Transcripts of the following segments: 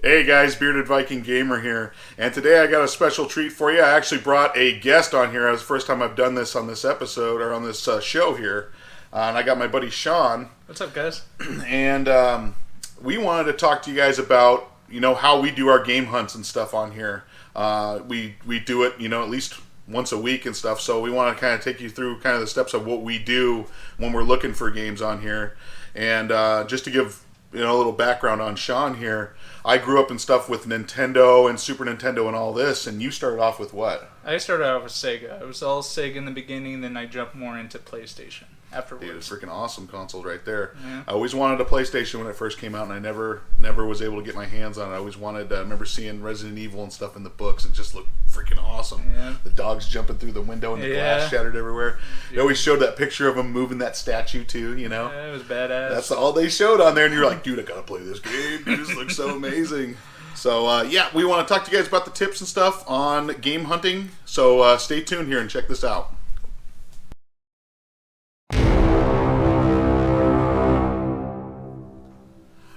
Hey guys, Bearded Viking Gamer here, and today I got a special treat for you. I actually brought a guest on here. It was the first time I've done this on this episode, or on this show here, and I got my buddy Sean. What's up, guys? And we wanted to talk to you guys about, how we do our game hunts and stuff on here. We do it, at least once a week and stuff, so we want to kind of take you through kind of the steps of what we do when we're looking for games on here. And just to give a little background on Sean here, I grew up and stuff with Nintendo and Super Nintendo and all this, and you started off with what? I started out with Sega. It was all Sega in the beginning, then I jumped more into PlayStation afterwards. Dude, it's a freaking awesome console right there. Yeah. I always wanted a PlayStation when it first came out, and I never was able to get my hands on it. I always wanted. I remember seeing Resident Evil and stuff in the books. It just looked freaking awesome. Yeah. The dogs jumping through the window and the glass shattered everywhere. They always showed that picture of him moving that statue too. Yeah, it was badass. That's all they showed on there, and you're like, dude, I gotta play this game. Dude, this looks so amazing. So we want to talk to you guys about the tips and stuff on game hunting. So stay tuned here and check this out.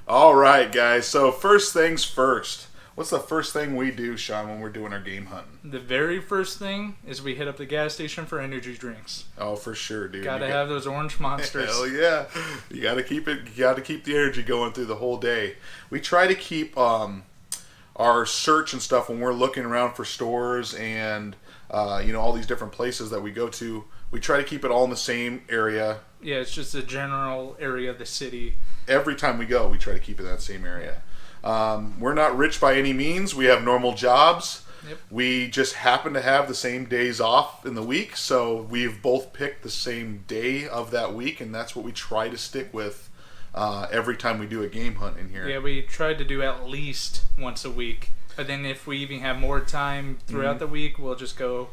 All right, guys. So first things first. What's the first thing we do, Sean, when we're doing our game hunting? The very first thing is we hit up the gas station for energy drinks. Oh, for sure, dude. Gotta have those orange monsters. Hell yeah. You gotta keep it. You gotta keep the energy going through the whole day. We try to keep our search and stuff when we're looking around for stores and all these different places that we go to. We try to keep it all in the same area. Yeah, it's just the general area of the city. Every time we go, we try to keep it in that same area. We're not rich by any means. We have normal jobs. Yep. We just happen to have the same days off in the week, so we've both picked the same day of that week, and that's what we try to stick with every time we do a game hunt in here. Yeah, we tried to do at least once a week. But then if we even have more time throughout the week, we'll just go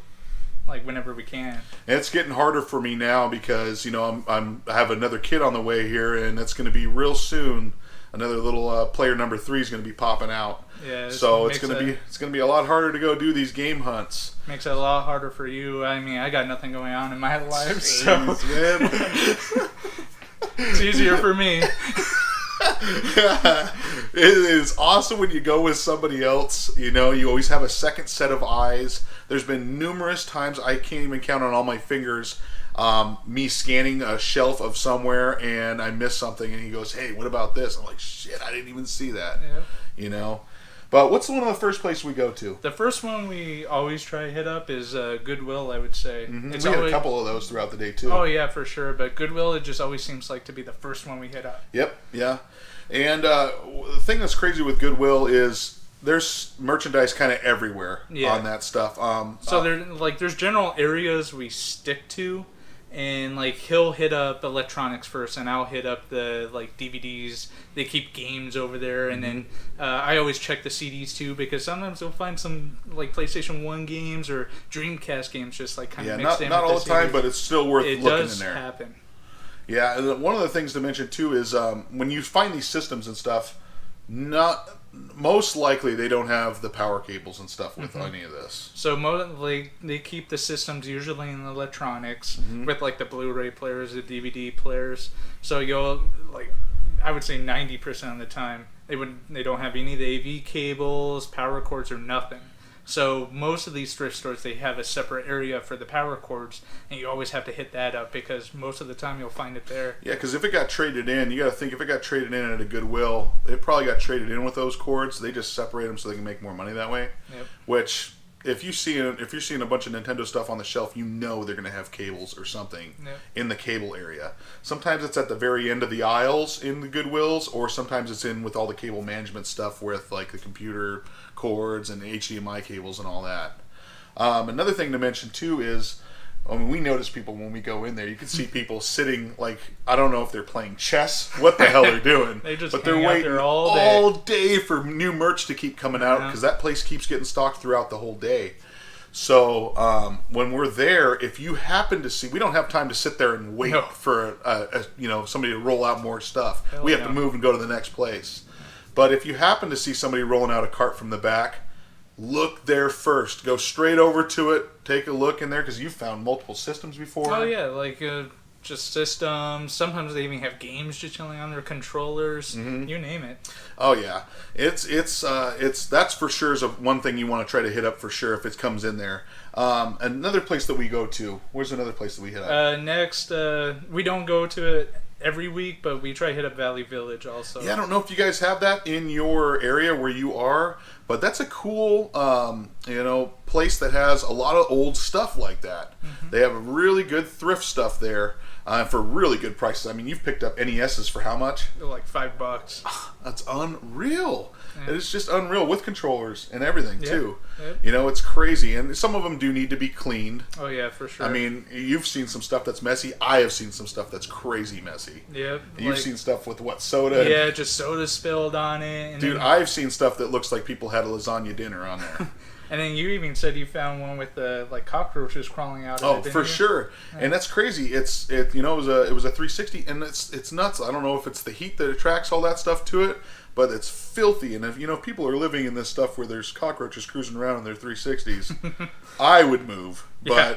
whenever we can. And it's getting harder for me now because I have another kid on the way here, and it's going to be real soon. Another little player number 3 is going to be popping out. Yeah. So it's going to be a lot harder to go do these game hunts. Makes it a lot harder for you. I mean, I got nothing going on in my life, so Jeez, it's easier for me. It is awesome when you go with somebody else. You always have a second set of eyes. There's been numerous times, I can't even count on all my fingers, me scanning a shelf of somewhere and I miss something and he goes, hey, what about this? I'm like, shit, I didn't even see that. Yeah. But what's one of the first places we go to? The first one we always try to hit up is Goodwill, I would say. We had a couple of those throughout the day too. Oh yeah, for sure. But Goodwill, it just always seems like to be the first one we hit up. Yep, yeah. And the thing that's crazy with Goodwill is there's merchandise kind of everywhere on that stuff. So there's general areas we stick to, and he'll hit up electronics first, and I'll hit up the DVDs. They keep games over there, and then I always check the CDs too, because sometimes we'll find some PlayStation 1 games or Dreamcast games just kind of mixed in. Not all the time, CDs. but it's still worth looking in there. It does happen. Yeah, and one of the things to mention too is when you find these systems and stuff, most likely they don't have the power cables and stuff with any of this. So they keep the systems usually in electronics with the Blu-ray players, the DVD players. So you'll I would say 90% of the time they don't have any of the AV cables, power cords, or nothing. So most of these thrift stores, they have a separate area for the power cords, and you always have to hit that up because most of the time you'll find it there. Yeah, because if it got traded in, you got to think if it got traded in at a Goodwill, it probably got traded in with those cords. They just separate them so they can make more money that way. Yep. Which, if you're seeing a bunch of Nintendo stuff on the shelf, they're going to have cables or something in the cable area. Sometimes it's at the very end of the aisles in the Goodwills, or sometimes it's in with all the cable management stuff with the computer cords and HDMI cables and all that. Another thing to mention too is, we notice people when we go in there. You can see people sitting I don't know if they're playing chess, what the hell they're doing. They're waiting there all day for new merch to keep coming out because that place keeps getting stocked throughout the whole day. So when we're there, if you happen to see, we don't have time to sit there and wait for somebody to roll out more stuff. We have to move and go to the next place. But if you happen to see somebody rolling out a cart from the back, look there first. Go straight over to it. Take a look in there because you've found multiple systems before. Oh yeah, just systems. Sometimes they even have games just chilling on their controllers. Mm-hmm. You name it. Oh yeah, it's that's for sure is one thing you want to try to hit up for sure if it comes in there. Another place that we go to. Where's another place that we hit up? Next, we don't go to it every week, but we try to hit up Valley Village also. Yeah, I don't know if you guys have that in your area where you are, but that's a cool, place that has a lot of old stuff like that. Mm-hmm. They have really good thrift stuff there for really good prices. I mean, you've picked up NESs for how much? They're like $5. That's unreal. Yeah. It's just unreal with controllers and everything too. Yep. It's crazy, and some of them do need to be cleaned. Oh yeah, for sure. I mean, you've seen some stuff that's messy. I have seen some stuff that's crazy messy. Yep. You've seen stuff with soda. Yeah, just soda spilled on it. Dude, I've seen stuff that looks like people had a lasagna dinner on there. And then you even said you found one with cockroaches crawling out of it. Oh, for sure. Yeah. And that's crazy. It was a 360, and it's nuts. I don't know if it's the heat that attracts all that stuff to it, but it's filthy. And if people are living in this stuff where there's cockroaches cruising around in their 360s, I would move. But yeah.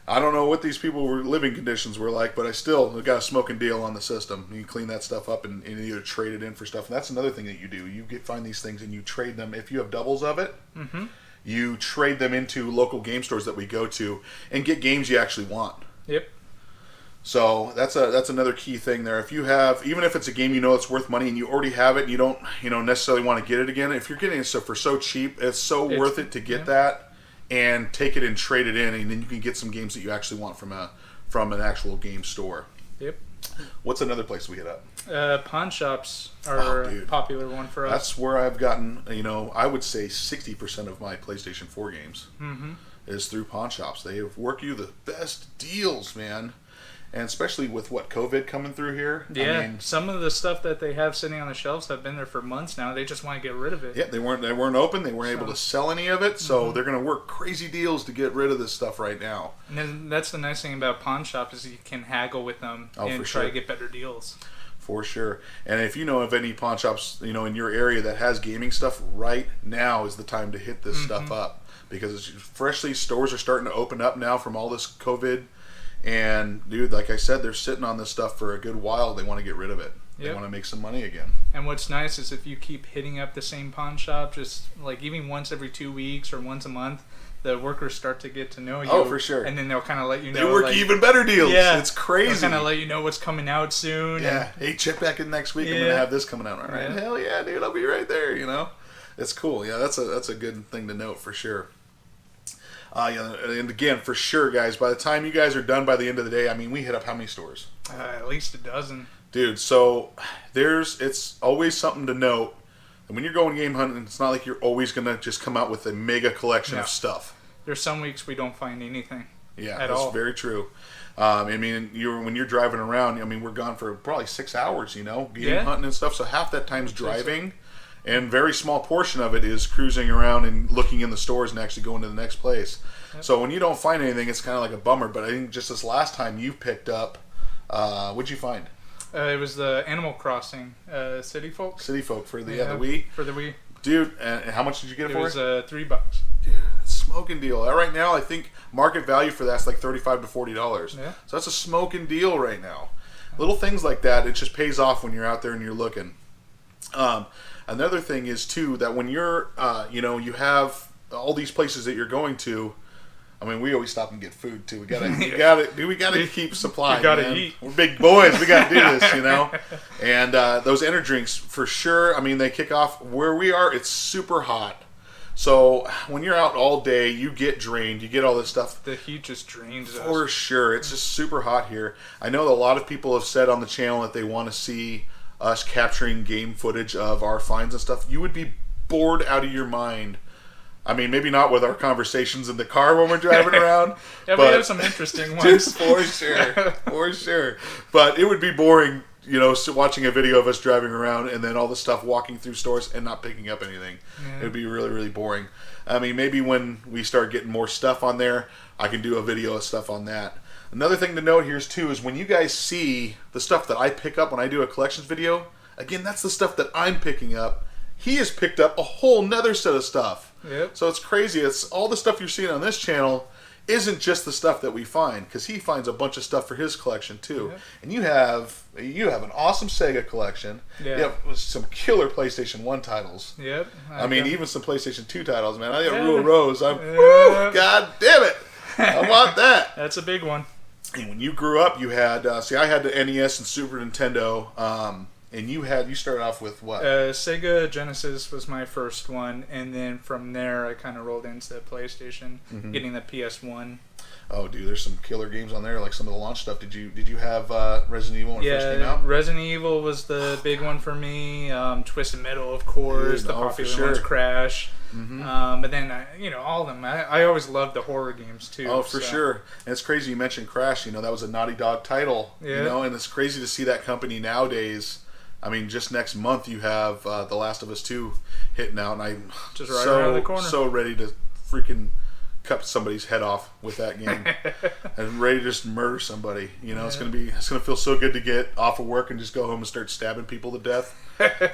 I don't know what these people were living conditions were like, but I still got a smoking deal on the system. You clean that stuff up and either trade it in for stuff. And that's another thing that you do. You find these things and you trade them. If you have doubles of it, mm-hmm. you trade them into local game stores that we go to and get games you actually want. Yep. So that's another key thing there. If you have, even if it's a game that's worth money and you already have it and you don't necessarily want to get it again, if you're getting it for so cheap, it's worth it to get that and take it and trade it in, and then you can get some games that you actually want from an actual game store. Yep. What's another place we hit up? Pawn shops are a popular one for us. That's where I've gotten, I would say 60% of my PlayStation 4 games is through pawn shops. They work you the best deals, man. And especially with COVID coming through here. Yeah, I mean, some of the stuff that they have sitting on the shelves have been there for months now. They just want to get rid of it. Yeah, they weren't open. They weren't able to sell any of it. So they're going to work crazy deals to get rid of this stuff right now. And then that's the nice thing about pawn shop is you can haggle with them and try to get better deals. For sure. And if you know of any pawn shops, in your area that has gaming stuff, right now is the time to hit this stuff up. Because stores are starting to open up now from all this COVID. And, dude, like I said, they're sitting on this stuff for a good while. They want to get rid of it. Yep. They want to make some money again. And what's nice is if you keep hitting up the same pawn shop, just like even once every 2 weeks or once a month, the workers start to get to know you. Oh, for sure. And then they'll kind of let you know. They work even better deals. Yeah. It's crazy. They'll kind of let you know what's coming out soon. Yeah. Hey, check back in next week. I'm going to have this coming out. All right. Yeah. Hell yeah, dude. I'll be right there, It's cool. Yeah, that's a good thing to note for sure. And again, for sure, guys, by the time you guys are done by the end of the day, I mean, we hit up how many stores? At least a dozen. Dude, so it's always something to note. And when you're going game hunting, it's not like you're always going to just come out with a mega collection of stuff. There's some weeks we don't find anything. Yeah, that's very true. I mean, when you're driving around, I mean, we're gone for probably 6 hours, game hunting and stuff. So half that time's driving. And very small portion of it is cruising around and looking in the stores and actually going to the next place. Yep. So when you don't find anything, it's kind of like a bummer. But I think just this last time you picked up, what'd you find? It was the Animal Crossing City Folk. City Folk for the Wii. For the Wii. Dude, and how much did you get it for? It was $3. Dude, smoking deal. Right now, I think market value for that's like $35 to $40. Yeah. So that's a smoking deal right now. Little things like that, it just pays off when you're out there and you're looking. Another thing is too that when you're, you have all these places that you're going to. I mean, we always stop and get food too. We gotta keep supply. We gotta eat. We're big boys. We gotta do this, And those energy drinks for sure. I mean, they kick off where we are. It's super hot. So when you're out all day, you get drained. You get all this stuff. The heat just drains us. For sure. It's just super hot here. I know that a lot of people have said on the channel that they want to see us capturing game footage of our finds and stuff. You would be bored out of your mind. I mean, maybe not with our conversations in the car when we're driving around. Yeah, but we have some interesting ones. For sure. But it would be boring, watching a video of us driving around and then all the stuff walking through stores and not picking up anything. Yeah. It would be really, really boring. I mean, maybe when we start getting more stuff on there, I can do a video of stuff on that. Another thing to note here is when you guys see the stuff that I pick up when I do a collections video, again, that's the stuff that I'm picking up. He has picked up a whole nother set of stuff. Yep. So it's crazy. It's all the stuff you're seeing on this channel isn't just the stuff that we find, because he finds a bunch of stuff for his collection too. Yep. And you have an awesome Sega collection. Yeah. You have some killer PlayStation 1 titles. Yep. I mean, even some PlayStation 2 titles, man. I got Yeah. Rule of Rose. Woo, God damn it. I want that. That's a big one. And when you grew up, you had, I had the NES and Super Nintendo, and you started off with what? Sega Genesis was my first one, and then from there I kind of rolled into PlayStation, getting the PS1. Oh, dude, there's some killer games on there, like some of the launch stuff. Did you have Resident Evil when it first came out? Resident Evil was the big one for me. Twisted Metal, of course. Dude, the popular ones, Crash. But then, all of them. I always loved the horror games too. Oh, for sure. And it's crazy you mentioned Crash. That was a Naughty Dog title. Yeah. And it's crazy to see that company nowadays. I mean, just next month you have The Last of Us 2 hitting out, and I'm just right around the corner. So ready to freaking cut somebody's head off with that game, and ready to just murder somebody. It's gonna feel so good to get off of work and just go home and start stabbing people to death.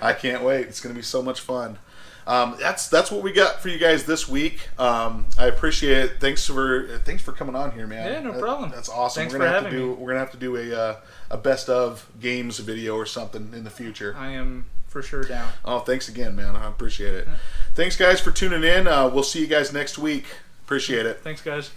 I can't wait. It's gonna be so much fun. That's what we got for you guys this week. I appreciate it. Thanks for coming on here, man. Yeah, no problem. That's awesome. Thanks for having me. We're gonna have to do a best of games video or something in the future. I am for sure down. Oh, thanks again, man. I appreciate it. Thanks, guys, for tuning in. We'll see you guys next week. Appreciate it. Thanks, guys.